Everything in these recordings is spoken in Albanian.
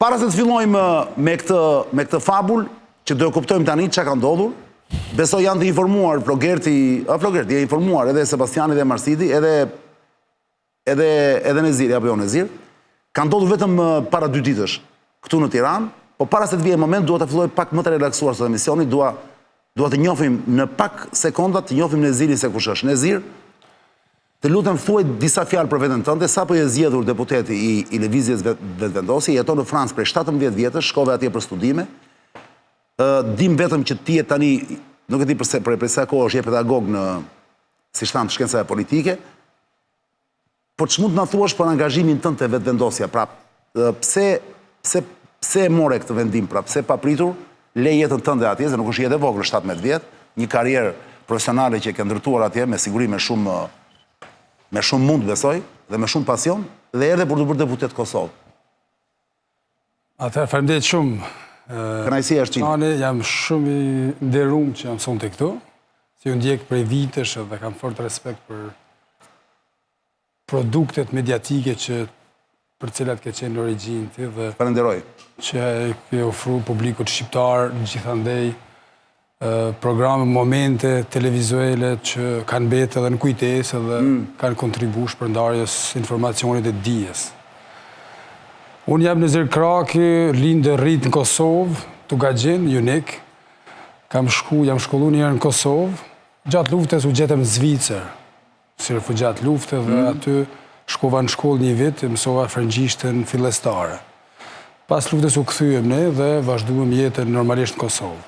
Para se të fillojmë me këtë fabul, që do e kuptojmë tani që ka ndodhur, besoj janë të informuar Flogerti, e informuar edhe Sebastiani dhe Marsidi, edhe Neziri, apo jo Nezir, ka ndodhur vetëm para 2 ditësh këtu në Tiranë, po para se të vijë moment, duhet të filloj pak më të relaksuar sot emisioni, duhet të njohim në pak sekondat, të njohim Neziri se kush është. Nezir, të lutem thuaj disa fjalë për veten tënde, sapo je zgjedhur deputeti i Lëvizjes Vetëvendosje, jeton në Francë prej 17 vjetësh, shkove atje për studime. Dim vetëm që ti je tani, nuk e di për sa kohë është je pedagog në si shtam të shkencave politike, por ç'mund të na thuash për angazhimin tënd te Vetëvendosja, pra pse e more këtë vendim, pra pse papritur le jetën tënde atje, se nuk është jetë e vogël 17 vjet, një karrierë profesionale që e ke ndërtuar atje me siguri me shumë mund besoj dhe me shumë pasion dhe erdhe për të bërë deputet Kosovë. Atëherë faleminderit shumë. Kënaqësia është ime. Jam shumë i nderuar që jam sonte këtu. Si ju ndjek prej vitesh dhe kam fort respekt për produktet mediatike për cilat ke qenë në origjinë ti dhe falenderoj që ke ofruar publikut shqiptar gjithandej programe, momente televizuale që kanë mbetë edhe në kujtesë dhe kanë kontribuar shpërndarjes informacionit e dijes. Unë jam Nezir Kraki, lind dhe rrit në Kosovë, Tugagjin, Junik. Jam shkolluar një herë në Kosovë. Gjatë luftës u gjetëm në Zvicër, si refugjat lufte dhe aty shkova në shkollë një vit, mësova frëngjishtën fillestare. Pas luftës u kthyem ne dhe vazhduam jetën normalisht në Kosovë.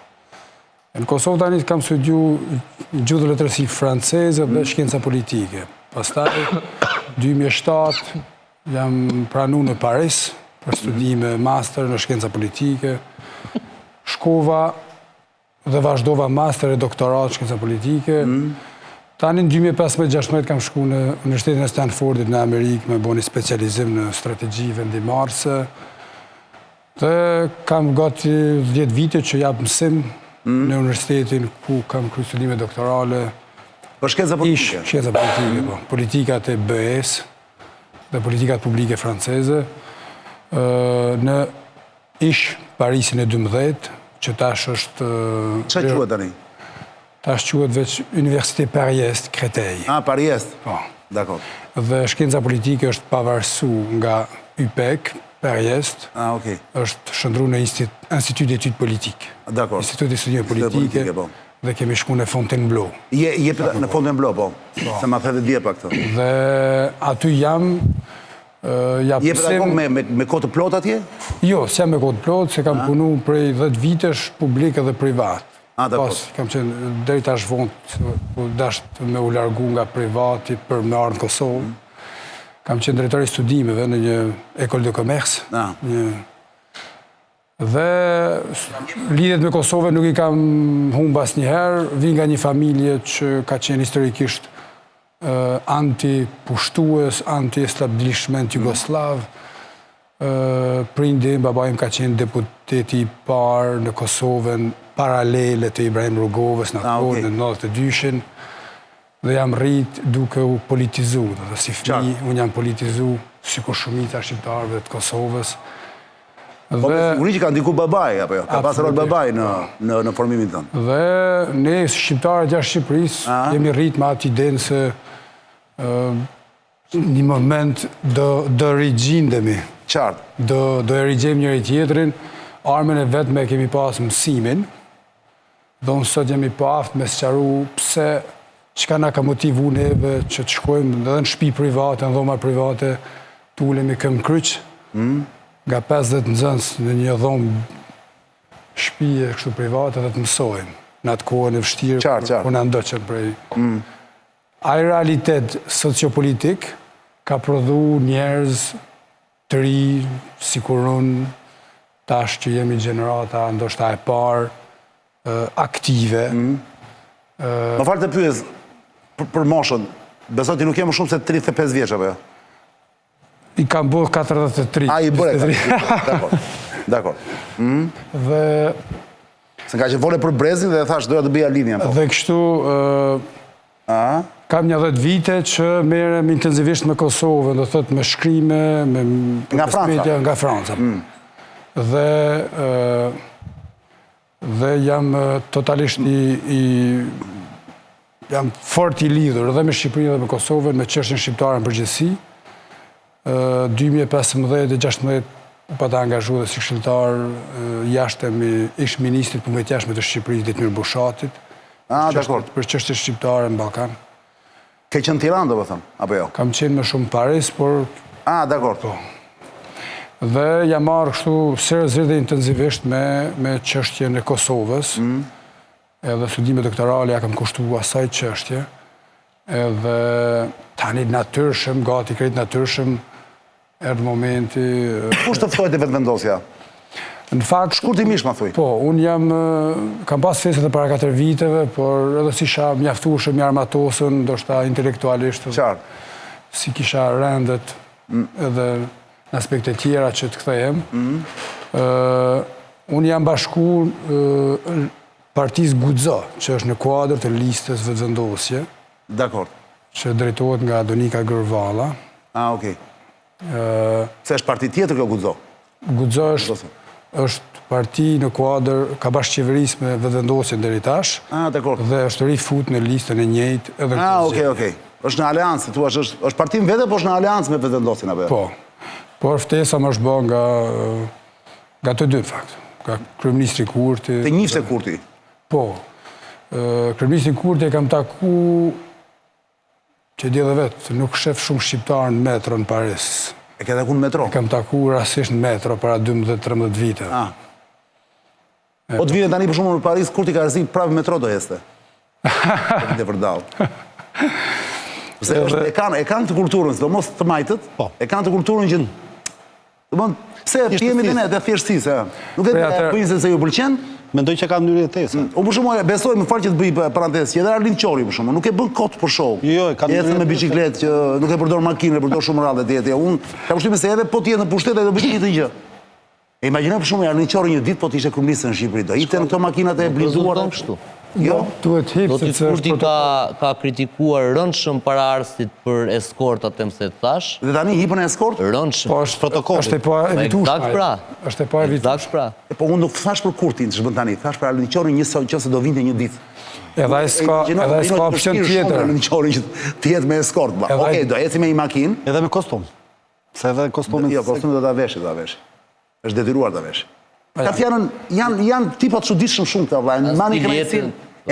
Në Kosovë tani kam studiuar gjuhë dhe letërsi franceze dhe shkenca politike. Pastaj 2007 jam pranuar në Paris për studime master në shkenca politike. Shkova dhe vazhdova master e doktorat në shkenca politike. Tani në 2015-2016 kam shku në Universitetin e Stanfordit në Amerikë me bëni specializim në strategji vendimarrëse. Dhe kam gati 10 vite që jap mësim në universitetin ku kam kryer studime doktorale. Për shkenca politike? Shkenca politike, po. Politikat e BE-s dhe politikat publike franceze. Në Parisin e 12, që tash është... Çfarë quhet tani? Tash quhet veç Université Paris-Est, Créteil. Paris-Est? Po. Dakor. Dhe shkenca politike është pavarësu nga UPEC, Paris-Est. Okej. Është shndruar në Institut d'Études Politiques. Dakor. Institut de Studime Politike. Dhe kemi shku në Fontainebleau. Në Fontainebleau, po. Se ma the dhe dje pa këtë. Dhe aty jam... Je pedagog me kohë të plot atje? Jo, s'jam me kohë të plot, se kam punu prej 10 vitesh publik edhe privat. Dakor. Kam qenë deri tash vonë, dasht me u largu nga privati për me ardhur në Kosovë. Kam qenë drejtor i studimeve në një école de commerce. Dhe lidhet me Kosovën nuk i kam humb asnjëherë, vi nga një familje që ka qenë historikisht anti-pushtues, anti-establishment jugoslav. Prindi, baba im ka qenë deputeti i parë në Kosovën paralele të Ibrahim Rugovës në kohën e 92-shin. Dhe jam rrit duke u politizu, dhe si fëmijë unë jam politizu sikur shumica shqiptarëve të Kosovës. Po me siguri që ka ndiku babaj, apo jo? Ka pas rol babaj në formimin tënd. Dhe ne shqiptarët jashtë Shqipërisë jemi rrit me atë idenë se një moment do rigjindemi. Qartë. Do e rigjejmë njëri tjetrin, armën e vetme kemi pas mësimin, dhe unë sot jemi pa aftë me sqaru pse çka na ka motivu neve që të shkojmë edhe në shtëpi private, në dhoma private, të ulemi këmbë kryq, nga 50 nxënës në një dhomë shtëpie kështu private dhe të mësojmë. Në atë kohën e vështirë, kur na ndoqën prej. Ai realitet sociopolitik ka prodhu njerëz të ri, sikur unë, tash që jemi gjenerata ndoshta e parë, aktive. Më falë të pyes për moshën, besoj ti nuk je më shumë se 35 vjeç apo jo? I kam bërë 43. I bërë 43. Dakor. Dhe... Se nga që vole për brezin dhe thash doja të bëja linja. Dhe kështu... Kam një 10 vite që merrem intensivisht me Kosovën, do thot me shkrime, me... Nga Franca? Nga Franca. dhe jam totalisht jam fort i lidhur edhe me Shqipërinë dhe me Kosovën, me çështjen shqiptare në përgjithësi. 2015-2016 u pata angazhu dhe si këshilltar jashtë me ish ministrit punëve të jashtme të Shqipërisë Detmir Bushatit. Për çështje shqiptare në Ballkan. Ke qenë në Tiranë, domethënë, apo jo? Kam qenë më shumë në Paris, por dakor. dhe jam marrë kështu seriozisht dhe intensivisht me çështjen e Kosovës. Edhe studime doktorale ja kam kushtuar asaj çështje. Edhe tani natyrshëm, gati krejt natyrshëm, erdhi momenti. Kush të ftoi te vetëvendosja? Në fakt, shkurtimisht ma thuj. Po, unë kam pas feset e para 4 viteve, por edhe si isha mjaftueshëm, më armatosën, ndoshta intelektualisht. Qartë. Si kisha rendet edhe në aspekte tjera që të kthehem. Unë jam bashku partisë Guxo, që është në kuadër të listës vetëvendosje. Dakor. Që drejtohet nga Donika Gërvalla. Okej. Se është parti tjetër kjo Guxo? Guxo është parti në kuadër, ka bashkëqeverisë me vetëvendosjen deri tash. Dakor. Dhe është rifut në listën e njëjtë edhe okej. Është në aleancë, thua është parti në vete, po është në aleancë me vetëvendosjen apo? Po. Por ftesa më është bërë nga të dy fakt. Nga kryeministri Kurti. Të njifte Kurti? Po. Kryeministrin Kurti e kam taku që di edhe vetë, nuk shef shumë shqiptarë në metro në Paris. E ke taku në metro? E kam taku rasisht në metro para 12-13 vite. Po të vite tani për shumë në Paris, Kurti ka rëzi prapë metro do jeste. Të vërdalë. E kanë të kulturën, do mos të majtët, e kanë të kulturën që... Se jemi të ne, të thjeshtësisë. Nuk e pëjnë se ju pëlqen. Mendoj që ka mënyrë jetese. Unë për shumë besoj më falë që të bëj parantesë, që edhe Arlind Qori për shumë, nuk e bën kot për show. Jo, ka mënyrë jetese. Me bicikletë që nuk e përdor makinë, e përdor shumë rradhe tjetë. Unë ka përshtypjen se edhe po t'jetë në pushtet e do bëj një të gjë. E imagjinoj për shumë Arlind Qori një ditë po t'ishte kryeminist në Shqipëri, do ishte në këto makinat e blinduara kështu. Jo, duhet hip Do t'i Kurti ka kritikuar rëndshëm para arsit për eskortat e mëse të thash. Dhe tani hipën e eskort? Rëndshëm. Po është protokoll. Është e pa evitueshme. Është e pa evitueshme. Po unë nuk thash për Kurtin, ç'bën tani, thash për Arlind Qorin nëse do vinte një ditë. Edhe ai s'ka opsion tjetër. Arlind Qorin që të jetë me eskort. Okej, do eci me një makinë. Edhe me kostum. Se edhe kostumin... Jo, kostumin do ta vesh. Është detyruar ta vesh. Ka fjalën, janë tipa të çuditshëm shumë këta vllai.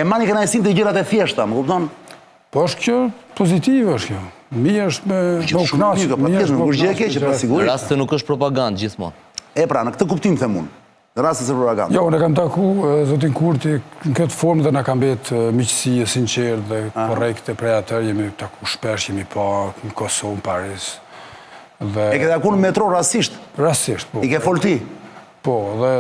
E mani kënaqësinë të gjërat e thjeshta, më kupton? Po është kjo pozitive është kjo. Mirë është me knaqësi. Nuk është gjë e keqe, pra sigurisht. Në rast se nuk është propagandë gjithmonë. Pra, në këtë kuptim them unë. Në rast se propagandë. Jo, unë kam taku zotin Kurti në këtë formë dhe na ka mbet miqësi e sinqertë dhe korrekte prej atëherë jemi taku shpesh, jemi pa në Kosovë, në Paris. E ke taku në metro rastisht? Rastisht, po. I ke fol ti? Po, dhe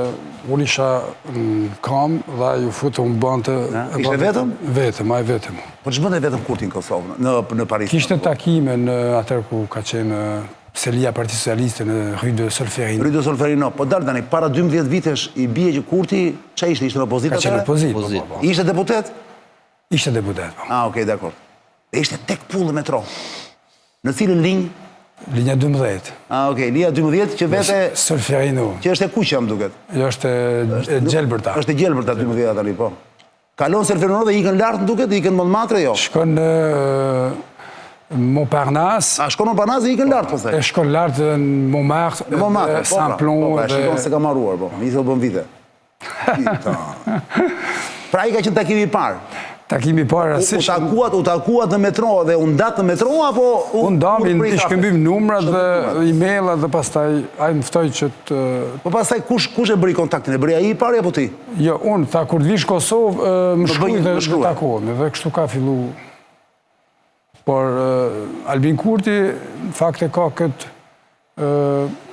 unë isha në kam dhe ju futë unë bënte... Ishte vetëm? Vetëm, aj vetëm. Po që bënte vetëm Kurti në Kosovë, në Paris? Kishte takime në atër ku ka qenë selia Parti Socialiste në Rue de Solferino. Rue de Solferino, po dalë tani, para 12 vitesh i bie që Kurti, që ishte në opozitë? Ka qenë në opozitë. Ishte deputet? Ishte deputet, po. Okej, dakor. E ishte tek pullë metro. Në cilën linjë? Linja 12. Okej, linja 12 që vete... Solferino. Që është e kuqja, më duket. Jo, është e gjelbërta. është e gjelbërta 12 tani, po. Kalon Solferino dhe ikën lartë, më duket, ikën Montmartre, jo? Shkon në Montparnasse. Shkon në Montparnasse dhe ikën lartë, po thej? E shkon lartë në Montmartre, Saint-Plon dhe... Shikon se ka marruar, po. Nisi o bën vite. Pra i ka qenë takimi i parë. Takimi parë rasisht. U takuat në metro dhe u ndat në metro, apo... Unë dami, i shkëmbim numrat dhe e-mailat dhe pastaj ai më ftoi që të... Po pastaj kush e bëri kontaktin? E bëri ai i pari apo ti? Jo, unë, tha kur të vish Kosovë, më shkruaj dhe takohemi, dhe kështu ka fillu. Por Albin Kurti, në fakt e ka këtë...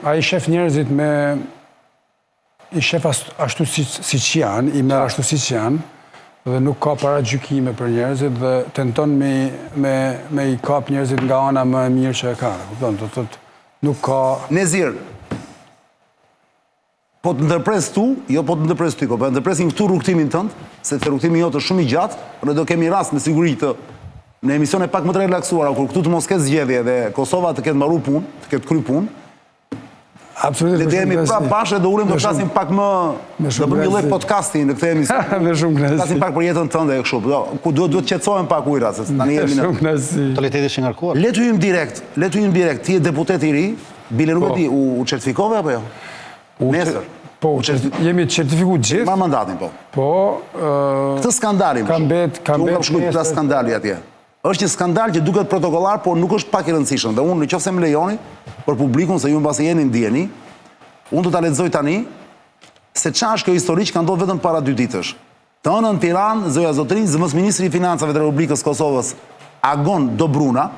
Ai shef njerëzit me... I shef ashtu si që janë, i merr ashtu si që janë, dhe nuk ka para gjykime për njerëzit dhe tenton me i kap njerëzit nga ana më e mirë që e ka. Nuk ka... Nezir, po të ndërpres tu, jo po të ndërpres ty, po të ndërpresim këtu rrugtimin tënd, se të rrugtimin jotë është shumë i gjatë, ne do kemi rast me siguri të në emisione pak më të relaksuara, kur këtu të mos ketë zgjedhje dhe Kosova të ketë mbaruar punë, të ketë kry punë, Absolutisht. Le të jemi prapë bashkë dhe ulem do flasim pak më do bëjmë një lloj podcasti në këtë emision. Me shumë kënaqësi. Flasim pak për jetën tënde kështu. Ku duhet të qetësohem pak ujra se tani jemi në. Shumë kënaqësi. Mentaliteti është i ngarkuar. Le të hyjmë direkt. Ti je deputet i ri, bile nuk e di, u certifikove apo jo? Nesër. Po, jemi certifikuar gjithë. Ma mandatin po. Po, Këtë skandalin. Kam shkruaj plas skandali atje. Është një skandal që duket protokollar, por nuk është pak i rëndësishëm. Dhe unë nëse më lejoni për publikun se ju mbasi jeni ndjeni, unë do ta lexoj tani se çfarë është kjo histori që ka ndodhur vetëm para 2 ditësh. Të ënën Tiranë, zoja Zotrin, zëvendës ministri i financave të Republikës Kosovës, Agon Dobruna,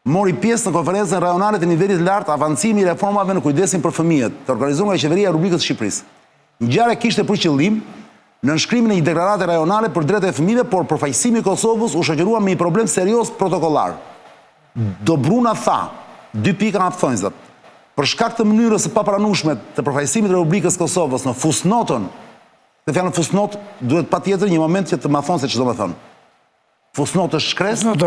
mori pjesë në konferencën rajonale të nivelit lartë avancimi i reformave në kujdesin për fëmijët, të organizuar nga Qeveria e Republikës së Shqipërisë. Ngjarja kishte për qëllim në nënshkrimin e një deklarate rajonale për drejtat e fëmijëve, por përfaqësimi i Kosovës u shoqërua me një problem serioz protokollar. Dobruna tha, 2 pika nga thonjzat, për shkak të mënyrës së papranueshme të përfaqësimit të Republikës Kosovës në fusnotën, dhe fjalën fusnot duhet patjetër një moment që të ma thonë se ç'do të thonë. Fusnotë është shkres? Fusnotë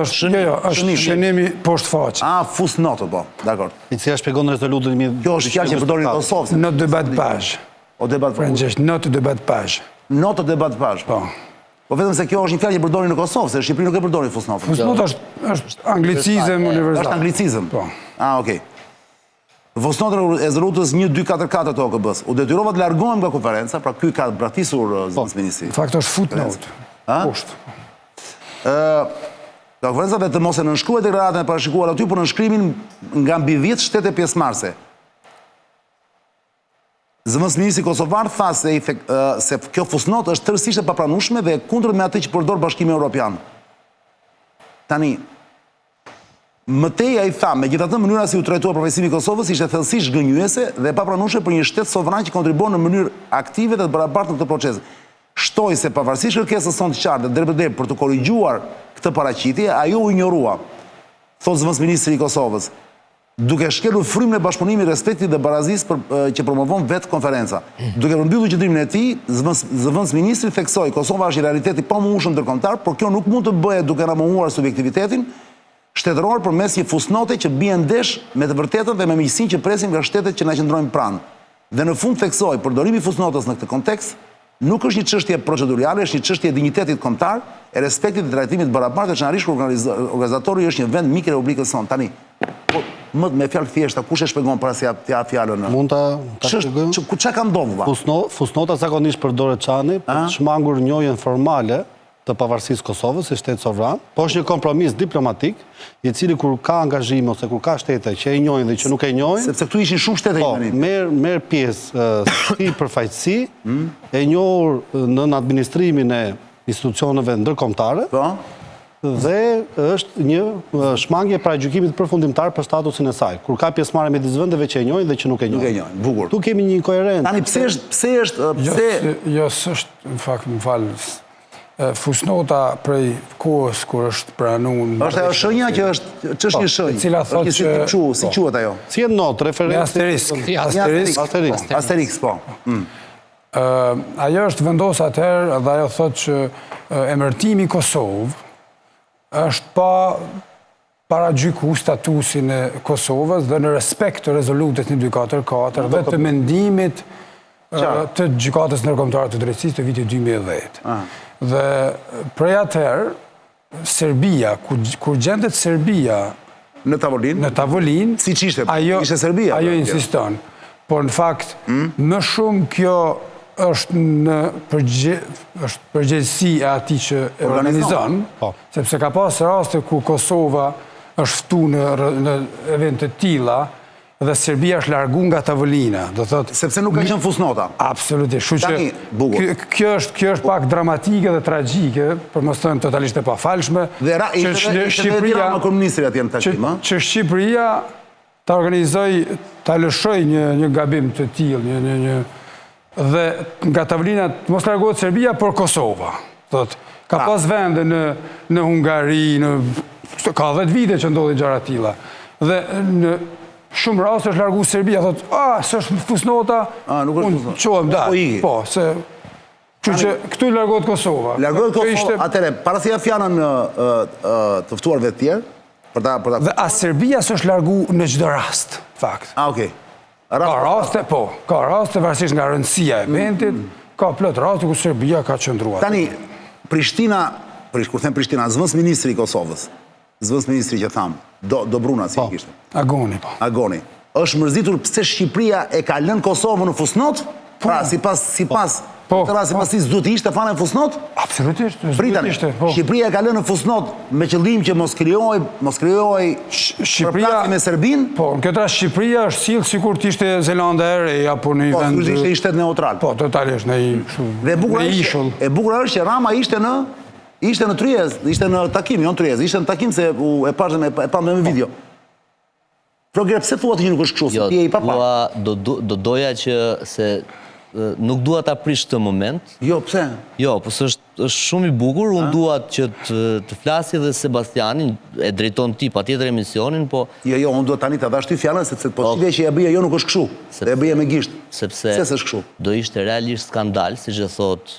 është shënimi poshtë faqe. Fusnotë, po, dakor. I cila shpjegon rezolutën Kjo është fjalë që përdorin në Kosovë. Në debat page. O debat page. Frëngjisht, në debat page. Notë debat page. Po. Po vetëm se kjo është një fjalë që përdorin në Kosovë, se Shqipëri nuk e përdorin fusnotën. Fusnotë është anglicizëm universal. Është anglicizëm. Po. Okej. Fusnotën e rezolutës 1244 të OKB-s u detyrova të largohem nga konferenca, pra ky ka braktisur zëvendës ministri. Fakt është footnote. Poshtë. Nga konferenca dhe të mos e nënshkruaj deklaratën e parashikuar aty për nënshkrimin nga mbi 10 shtete pjesëmarrëse. Zëvendës ministri kosovar tha se kjo fusnotë është tërësisht e papranueshme dhe e kundërt me atë që përdor Bashkimi Evropian. Tani, mëtej ai tha, megjithatë mënyra si u trajtua përfaqësimi i Kosovës ishte thellësisht gënjyese dhe e papranueshme për një shtet sovran që kontribuon në mënyrë aktive dhe të barabartë në këtë proces. Shtoj se pavarësisht kërkesës sonë të qartë dhe drejt për të korrigjuar këtë paraqitje, ajo u injorua, thot zëvendës ministri i Kosovës, duke shkelur frymën e bashkëpunimit, respektit dhe barazisë që promovon vetë konferenca. Duke përmbyllur qëndrimin e tij, zëvendës ministri theksoi Kosova është një realiteti pamohshëm ndërkombëtar, por kjo nuk mund të bëhet duke na mohuar subjektivitetin shtetëror përmes një fusnote që bie ndesh me të vërtetën dhe me miqësinë që presim nga shtetet që na qëndrojnë pranë. Dhe në fund theksoi përdorimi i fusnotës në këtë kontekst nuk është një çështje procedurale, është një çështje e dinjitetit kombëtar, e respektit dhe trajtimit barabartë, veçanërisht kur organizatori është një vend mik i Republikës sonë. Tani, më me fjalë thjeshta, kush e shpjegon para se ja fjalën? Mund ta shpjegoj? Çka ka ndodhur? Fusnota zakonisht përdoret çani për të shmangur njohjen formale të pavarësisë Kosovës si shtet sovran, po është një kompromis diplomatik, i cili kur ka angazhime ose kur ka shtete që e njohin dhe që nuk e njohin, sepse këtu ishin shumë shtete po, merr pjesë si përfaqësi e njohur në administrimin e institucioneve ndërkombëtare. Po. Dhe është një shmangje paragjykimit përfundimtar për statusin e saj, kur ka pjesëmarrje midis vendeve që e njohin dhe që nuk e njohin. Nuk e njohin, bukur. Tu kemi një inkoherencë. Tani pse është Jo, s'është, në fakt, më fal, fusnota prej kohës kur është pranuar. Është ajo shenja që është një shenjë. E cila thotë që si quhet ajo? Si e not referencë Asterisk, po. Ajo është vendos atëherë dhe ajo thotë që emërtimi i Kosovë është pa paragjyku statusin e Kosovës dhe në respekt të rezolutës 1244 dhe të mendimit të gjykatës ndërkombëtare të drejtësisë të vitit 2010. Dhe prej atëherë, Serbia, kur gjendet Serbia në tavolinë, si ishte Serbia, ajo insiston. Por në fakt, më shumë kjo është në përgjegjësi e atij që e organizon, sepse ka pas raste ku Kosova është ftu në evente të tilla dhe Serbia është largu nga tavolina. Sepse nuk ka qenë fusnota. Absolutisht. Kjo është pak dramatike dhe tragjike, për mos thënë totalisht e pafalshme. Dhe ishte dhe Rama kryeministri atje në takim, që Shqipëria ta organizoj, ta lëshoj një gabim të tillë, dhe nga tavolina mos largohet Serbia, por Kosova. Ka pas vende në Hungari, ka 10 vite që ndodhin gjëra të tilla. Dhe në shumë raste është largu Serbia, thotë, s'është fusnota, unë qohem dalë. Po, se... Që këtu largohet Kosova. Largohet Kosova, atëre, para se ja fjanën të ftuarve të tjerë, dhe a Serbia s'është largu në çdo rast, fakt. Okej. Ka raste varësisht nga rëndësia e eventit, ka plot raste ku Serbia ka qëndruar. Tani, Prishtina, kur them Prishtina, zëvendës ministri i Kosovës, zëvendës ministri që thamë, Dobruna, si kishte. Agoni, po. Agoni. Është mërzitur pse Shqipëria e ka lënë Kosovën në fusnot? Pra, sipas të rasipasis duhet të ishte fane në fusnot? Absolutisht. Pritani, Shqipëria e ka lënë në fusnot me qëllim që mos krijoj përplasje me Serbinë? Po, në këtë rast Shqipëria është silë sikur të ishte Zelanda e Re apo në Po, vend. ishte i shtet neutral. Po, totalisht në ishull. E bukur është që Rama ishte në Tryez, ishte në takim, jo në Tryez, ishte në takim se e pamë me video. Flogere, pse thua të që nuk është kështu, se ti e i papa? Do doja që se nuk dua ta prish këtë moment. Jo, pse? Jo, po është shumë i bukur, unë dua që të flasi dhe Sebastianin, e drejton ti patjetër emisionin, po... Jo, unë duhet tani të dash ty fjallën, sepse po tive që ja bëja jo nuk është kështu, e bëja me gisht. Sepse kështu? Do ishte realisht skandal, si që thot,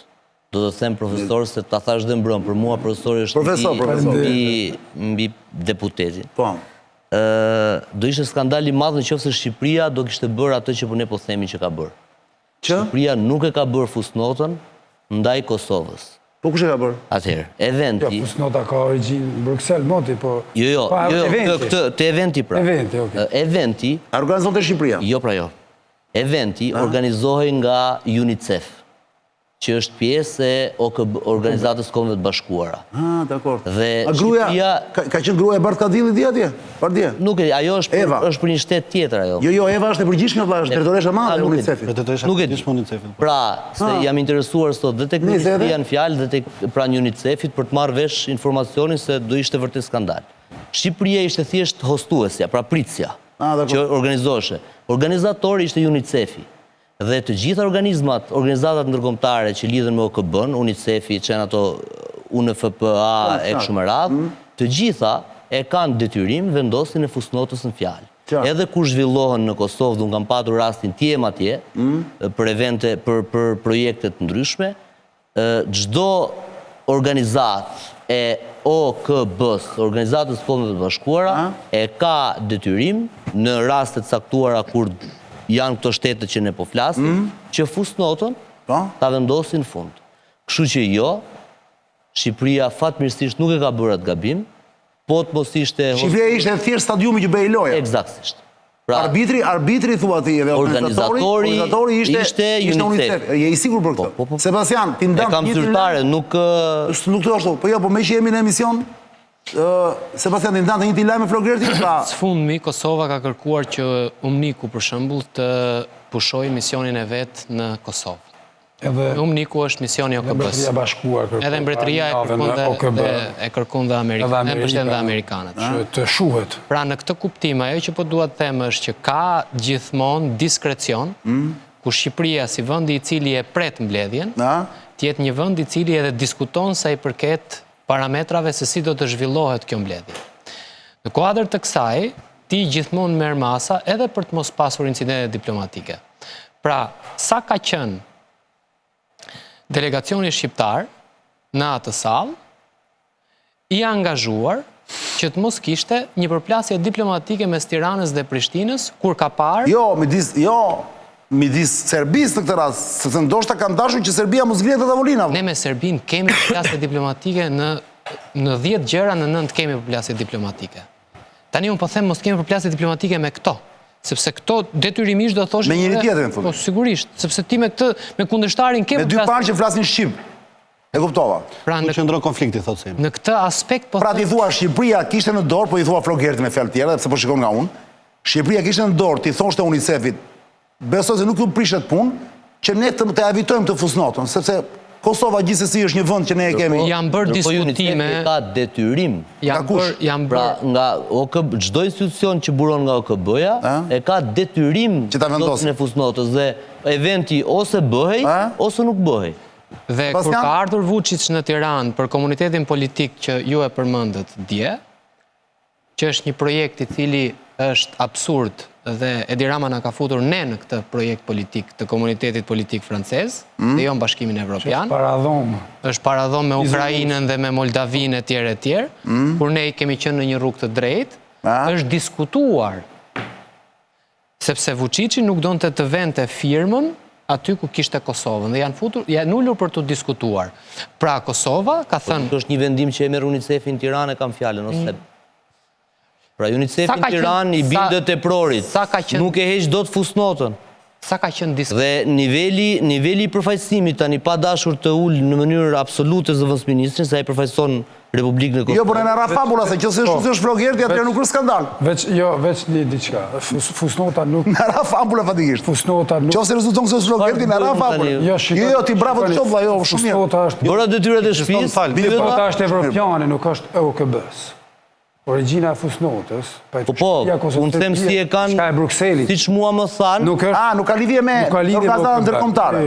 do të them profesor, se ta thash dhe mbrëm, për mua profesor është mbi deputetin. Po. Do ishte skandal i madh nëse Shqipëria do kishte bërë atë që ne po themi që ka bërë. Shqipëria nuk e ka bërë fusnotën ndaj Kosovës. Po kush e ka bërë? Atëherë, eventi... Jo, fusnota ka origjinë në Bruxelles, moti, po... Jo, të eventi pra. Eventi, okej. Eventi... A organizon të Shqipëria? Jo, pra jo. Eventi organizohej nga UNICEF, që është pjesë e Organizatës Kombeve të Bashkuara. Dakor. Dhe Shqipëria... Ka qenë gruaja e Bart Kadillit di atje? Bardje? Nuk e, ajo është për një shtet tjetër ajo. Jo, Eva është e përgjithshme, është drejtoresha e madhe e UNICEF-it. Nuk e di. Pra, se jam interesuar sot dhe tek Ministria në fjalë dhe tek pranë UNICEF-it për të marrë vesh informacionin se do ishte vërtet skandal. Shqipëria ishte thjesht hostuesja, pra pritësja, që organizoheshe. Organizatori ishte UNICEF-i. Dhe të gjitha organizatat ndërkombëtare që lidhen me OKB-n, UNICEF-i, qenë ato UNFPA e kështu me radhë, të gjitha e kanë detyrim vendosin e fusnotës në fjalë. Edhe kur zhvillohen në Kosovë, dhe unë kam patur rastin tjem atje, për evente, për projekte të ndryshme, çdo organizat e OKB-s, Organizatës Kombeve të Bashkuara, e ka detyrim në rastet caktuara kur janë këto shtetet që ne po flasim, që fusnotën ta vendosin fund. Kështu që jo, Shqipëria fatmirësisht nuk e ka bërë atë gabim, po të mos ishte... Shqipëria ishte thjesht stadiumi që bëj loja. Eksaktësisht. Arbitri thua ti edhe organizatori ishte UNICEF. Je i sigur për këtë? Sebastian, ti ndam... E kam zyrtare, nuk... Nuk të ashtu, po me që jemi në emision... Sebastian, ti ndante një t'i lajme Floglerti? Së fundmi, Kosova ka kërkuar që Umniku, për shembull, të pushoj misionin e vetë në Kosovë. Umniku është misioni OKB-s. Edhe mbretëria e kërkon dhe Amerikanët. Të shuhet. Pra në këtë kuptim, ajo që po dua të them është që ka gjithmonë diskrecion, ku Shqipëria si vendi i cili e pret mbledhjen, tjetë një vend i cili edhe diskuton sa i përket parametrave se si do të zhvillohet kjo mbledhje. Në kuadër të kësaj, ti gjithmonë merr masa edhe për të mos pasur incidente diplomatike. Pra, sa ka qenë delegacioni shqiptar në atë sallë i angazhuar që të mos kishte një përplasje diplomatike mes Tiranës dhe Prishtinës, kur ka parë... midis Serbisë në këtë rast, sepse ndoshta kanë dashur që Serbia mos ngrihet te tavolina. Ne me Serbinë kemi përplasje diplomatike në 10 gjëra në 9 kemi përplasje diplomatike. Tani unë po them mos kemi përplasje diplomatike me këto, sepse këto detyrimisht do thoshin me njëri tjetrin thonë. Po sigurisht, sepse ti me kundërshtarin kemi me dy palë që flasin shqip. E kuptova. Pra në qendron konflikti thotë se. Në këtë aspekt po pra ti thua Shqipëria kishte në dorë, po i thua Floglerti me fjalë tjera, sepse po shikon nga unë. Shqipëria kishte në dorë, ti thoshte UNICEF-it. Besoj se nuk ju prishet punë, që ne të evitojmë të fusnotën, sepse Kosova gjithsesi është një vend që ne e kemi. Janë bërë diskutime. Ka detyrim. Pra nga çdo institucion që buron nga OKB-ja, e ka detyrim që ta vendosë në fusnotës dhe eventi ose bëhej, ose nuk bëhej. Dhe kur ka ardhur Vučić në Tiranë për komunitetin politik që ju e përmendët dje, që është një projekt i cili është absurd dhe Edi Rama na ka futur ne në këtë projekt politik të komunitetit politik francez, dhe jo në Bashkimin Evropian. Është paradhom me Ukrainën dhe me Moldavinë e tjerë, kur ne kemi qenë në një rrugë të drejtë, është diskutuar Sepse Vučići nuk donte të vente firmën aty ku kishte Kosovën dhe janë ullur për të diskutuar. Pra Kosova ka thënë... është një vendim që e merr UNICEF-i në Tiranë, kam fjalën, ose... Pra UNICEF-i në Tiranë i bindet e prorit, nuk e heq do të fusnotën. Sa ka qenë diskutuar? Dhe niveli i përfaqësimit tani pa dashur të ullë në mënyrë absolute zëvendësministrin, se ai përfaqëson Republikën e Kosovës. Jo, por në ra fabula, se që është Flogerti, atëherë nuk është skandal. Veç një diçka. Fusnota nuk... Në ra fabula fatikisht. Fusnota nuk... Qofse rezulton se është Flogerti, në ra fabula. Jo, ti bravo të qofla, jo, shumë mirë. Fusnota është... Bëra detyrat e shtëpisë, Fusnota është evropiane, nuk është EUKB-s. Origjina e fusnotës... Po, unë them si e kanë... Shka e Brukselit. Si që mua më thanë... Nuk ka lidhje me organizata ndërkombëtare.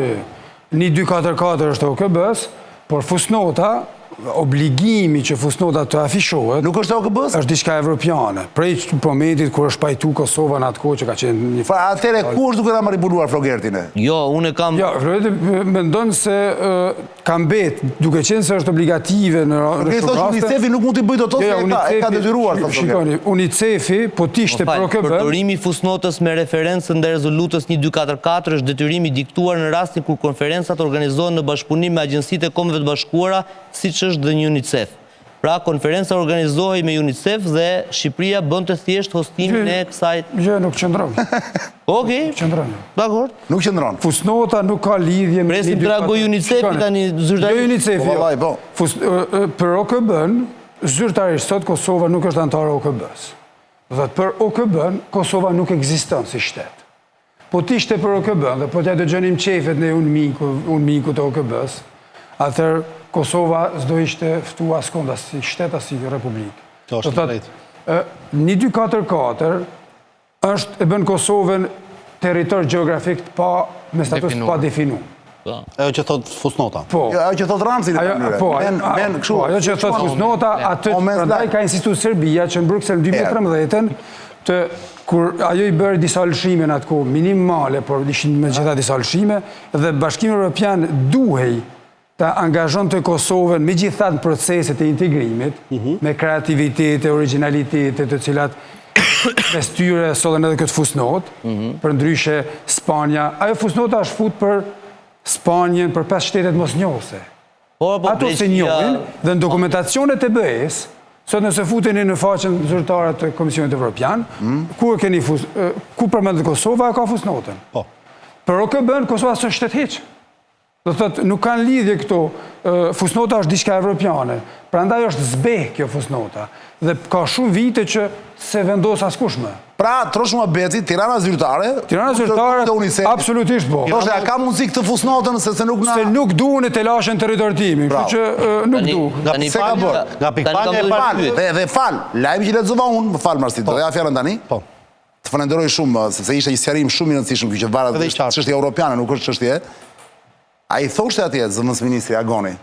Një 244 është EUKB-s, por fusnota, obligimi që fusnota të afishohet... Nuk është EUKB-s? është diçka evropiane. Prej momentit kur është pajtu Kosova në atë kohë që ka qenë një... Atëre, ku është duke ta manipuluar Flogertin? Jo, unë e kam... Jo, Flogerti mendon se ka mbet, duke qenë se është obligative në shumë raste... UNICEF-i nuk mund t'i bëjë dot se e ka detyruar. Shikoni, UNICEF-i, po t'ishte për OKB... Përdorimi fusnotës me referencën dhe rezolutës 1244 është detyrimi diktuar në rastin kur konferencat organizohen në bashkëpunim me agjensitë e Kombeve të Bashkuara, siç është dhe një UNICEF. Pra, konferenca organizohej me UNICEF dhe Shqipëria bënte thjesht hostimin e kësaj... Jo, nuk qëndron. Okej, dakor. Nuk qëndron. Fusnota nuk ka lidhje me... Presim të reagoj UNICEF-i tani zyrtarisht. Jo UNICEF-i, jo. Për OKB-n, zyrtarisht sot Kosova nuk është antare OKB-s. Dhe për OKB-n, Kosova nuk ekziston si shtet. Po t'ishte për OKB-n, dhe po t'ja dëgjonim qefet në unë miku të OKB-s, atër Kosova s'do ishte ftu askond as si shtet as si republikë. Kjo është drejt. 1244 është e bën Kosovën territor gjeografik me status pa definu. Ajo që thot fusnota. Po. Ajo që thot Ramsi në mënyrë. Po, ajo që thot fusnota, atë prandaj ka insistuar Serbia që në Bruksel në 2013 kur ajo i bërë disa lëshime në atë kohë minimale, por ishin me gjitha disa lëshime, dhe Bashkimi Evropian duhej të angazhon të Kosovën me gjithat në proceset e integrimit, me kreativitete, originalitete të cilat mes tyre solën edhe këtë fusnot, për ndryshe Spanja. Ajo fusnota është fut për Spanjen, për 5 shtetet mos njohëse. Ato se njohin dhe në dokumentacionet e BE-s, sot nëse futeni në faqen zyrtare të Komisionit Evropian, ku përmendet Kosova, ka fusnotën. Për OKB-n, Kosova së shtet heq. Do të thotë, nuk kanë lidhje këto, fusnota është diçka evropiane, prandaj është zbeh kjo fusnota, dhe ka shumë vite që se vendos askush më. Pra, trosh më beti, Tirana zyrtare, absolutisht po. Thoshte, a ka mundësi këtë fusnotën, se nuk na... Se nuk duhen e të lashen teritoritimin, kështu që nuk du. Se ka bërë. Nga pikpamja e parë. Dhe fal, lajmi që lexova unë, më fal Marsit, do ja fjalën tani. Po. Të falenderoj shumë, sepse ishte një sqarim shumë i rëndësishëm, që varet çështja europiane, nuk është çështje. A i thoshte atje, zëvendësministri Agoni,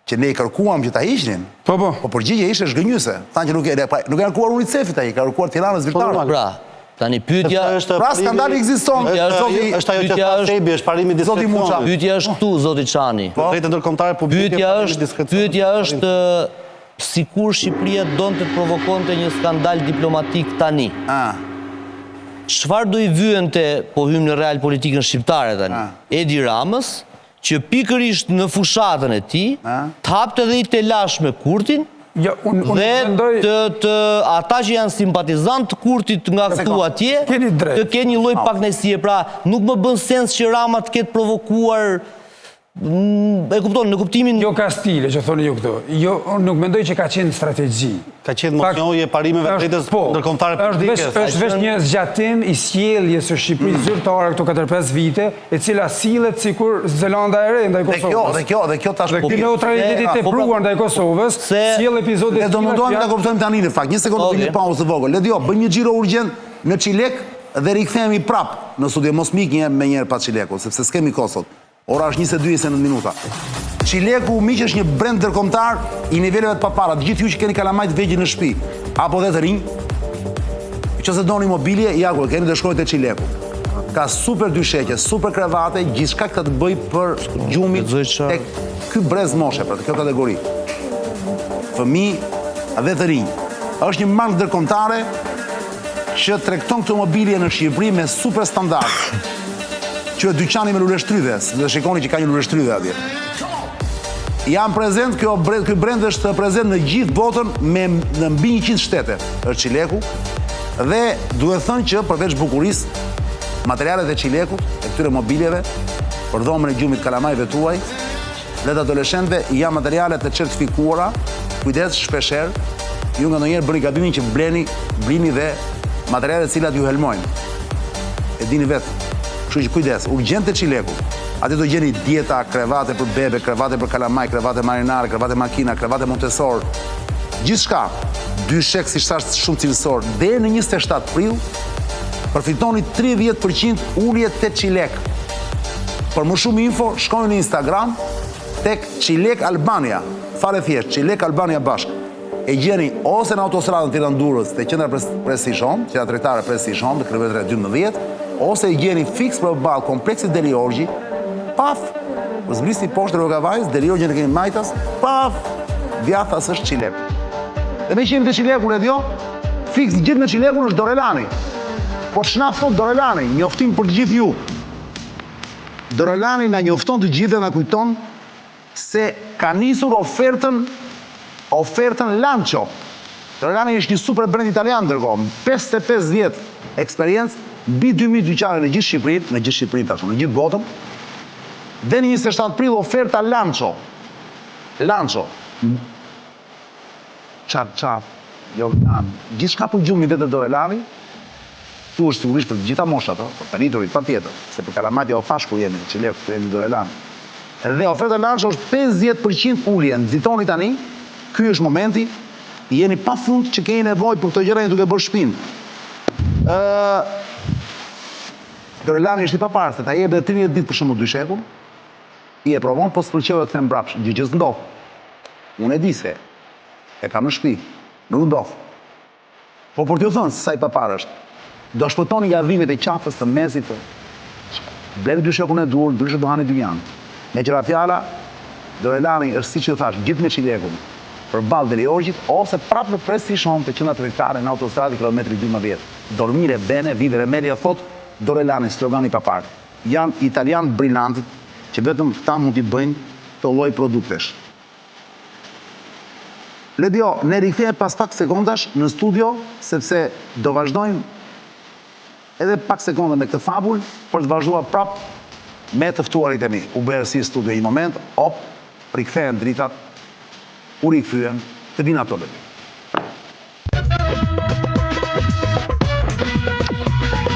që ne i kërkuam që ta hiqnin, po përgjigje ishte zhgënjyse. Thanë që nuk e kërkuar UNICEF-it ai, ka kërkuar Tiranës zyrtare. Pra, tani pyetja... Pra, skandali ekziston. Është ajo që tha Shebi, është parimi diskrecionit. Pyetja është këtu, zoti Çani. Drejtë ndërkombëtare publike. Pyetja është sikur Shqipëria donte të provokonte një skandal diplomatik tani. Çfarë do i vyente, po hym në real politikën shqiptare tani, Edi Ramës, që pikërisht në fushatën e ti, të hapte dhe i të lash me Kurtin, dhe ata që janë simpatizant të Kurtit nga këtu atje, të kenë një lloj pakënaqësie. Pra, nuk më bën sens që Rama të ketë provokuar, e kupton, në kuptimin... Jo ka stile, që thoni ju këto. Jo, nuk mendoj që ka qenë strategji. Ka qenë mocionje parimeve drejtës ndërkombëtare politike. Është veç një zgjatim i sjelljes së Shqipërisë zyrtare këto 4-5 vite, e cila sillet sikur Zelanda e Re ndaj Kosovës. Dhe kjo tash po. Neutraliteti i tepruar ndaj Kosovës, sjell episode të tilla. Do mundohemi ta kuptojmë tani në fakt. Një sekondë bëjmë një pauzë vogël. Le dio, bëjmë një xhiro urgjent në Çilek dhe rikthehemi prap në studio. Mos mikni me njëherë pas Çilekut, sepse s'kemi kohë sot. Ora është 22:29 minuta. Çileku miq është një brend ndërkombëtar i niveleve të papara. Të gjithë ju që keni kalamajt vegjël në shtëpi, apo dhe të rinj, nëse doni mobilje, ja ku keni të shkojnë te Çileku. Ka super dyshekje, super krevate, gjithçka këtë të bëj për gjumit tek ky brez moshe, për kjo kategori. Fëmijë dhe të rinj. Është një markë ndërkombëtare që tregton këtë mobilje në Shqipëri me super standard, që e dyqani me lule shtrydhe, dhe shikoni që ka një lule shtrydhe atje. Jam prezent, ky brend është prezent në gjithë botën në mbi 100 shtete, është Qileku, dhe duhet thënë që përveç bukurisë, materialet e Qilekut, e këtyre mobiljeve, për dhomën e gjumit kalamajve tuaj, dhe të adoleshentëve janë materialet e certifikuara, kujdes shpesher, ju nga ndonjëherë bëni gabimin që blini dhe materialet cilat ju helmojnë. E dini vetë. Kështu që kujdes, urgjent e Qileku. Aty do gjeni dieta, krevate për bebe, krevate për kalamaj, krevate marinare, krevate makina, krevate montesor, gjithçka. Dyshek, si thash, shumë cilësor. Deri në 27 prill përfitoni 30% ulje te Qilek. Për më shumë info, shkoni në Instagram tek Qilek Albania. Fare thjesht, Qilek Albania bashkë. E gjeni ose në autostradën Tiranë-Durrës te qendra Prestishon, qendra tregtare Prestishon, te kilometra 12, ose e gjeni fiks përballë kompleksit Deli Orgji, paf, për zbrisni poshtë Rogavajës, Deli Orgji në keni Majtas, paf, djathas është Qileku. Dhe me që jemi të Qileku, Ledjo, fiks gjithë në Qileku është Dorelani. Po ç'na thot Dorelani, njoftim për të gjithë ju. Dorelani na njofton të gjithë dhe na kujton se ka nisur ofertën Lancio. Dorelani është një super brand italian ndërkohë, 55 vjet eksperiencë, mbi 2000 dyqane në gjithë Shqipërinë tash, në gjithë botën. Dhe në 27 prill oferta Lancio. Jo, gjithçka për gjumin vetë Dorelani, tu është sigurisht për të gjitha moshat, për taniturit patjetër, se për kalamajt o fash ku jemi, në Qilek, ku jemi Dorelani. Dhe oferta Lancio është 50% ulje, nxitoni tani. Ky është momenti, jeni pa fund që keni nevojë për këto gjëra duke bërë shtëpinë. Dorelani është i paparë, se ta jep edhe 30 ditë për shembull dyshekun, i e provon, po s'pëlqeu të them mbrapsht, gjë s'ndodh. Unë e di se e kam në shtëpi, nuk ndodh. Po për t'ju thënë se sa i paparë është, do shpëtoni gavimet e qafës të mesit, bleni dyshekun e dur, ndryshe do hani dynjan. Me qëra fjala, Dorelani është siç ju thash, gjithë me Qilekun, përballë Deli Orgjit, ose prapë në Prestishon te qendra tregtare në autostradë kilometri 12. Dormire bene, vive remedia, thot Dorelani, slogani i papar. Janë italian brillantë që vetëm këta mund t'i bëjnë të lloj produktesh. Ledjo, ne rikthehemi pas pak sekondash në studio, sepse do vazhdojmë edhe pak sekonda me këtë fabul, për të vazhduar prapë me të ftuarit e mi. U bërë si studio një moment, rikthehen dritat, u rikthyen, të vinë ato.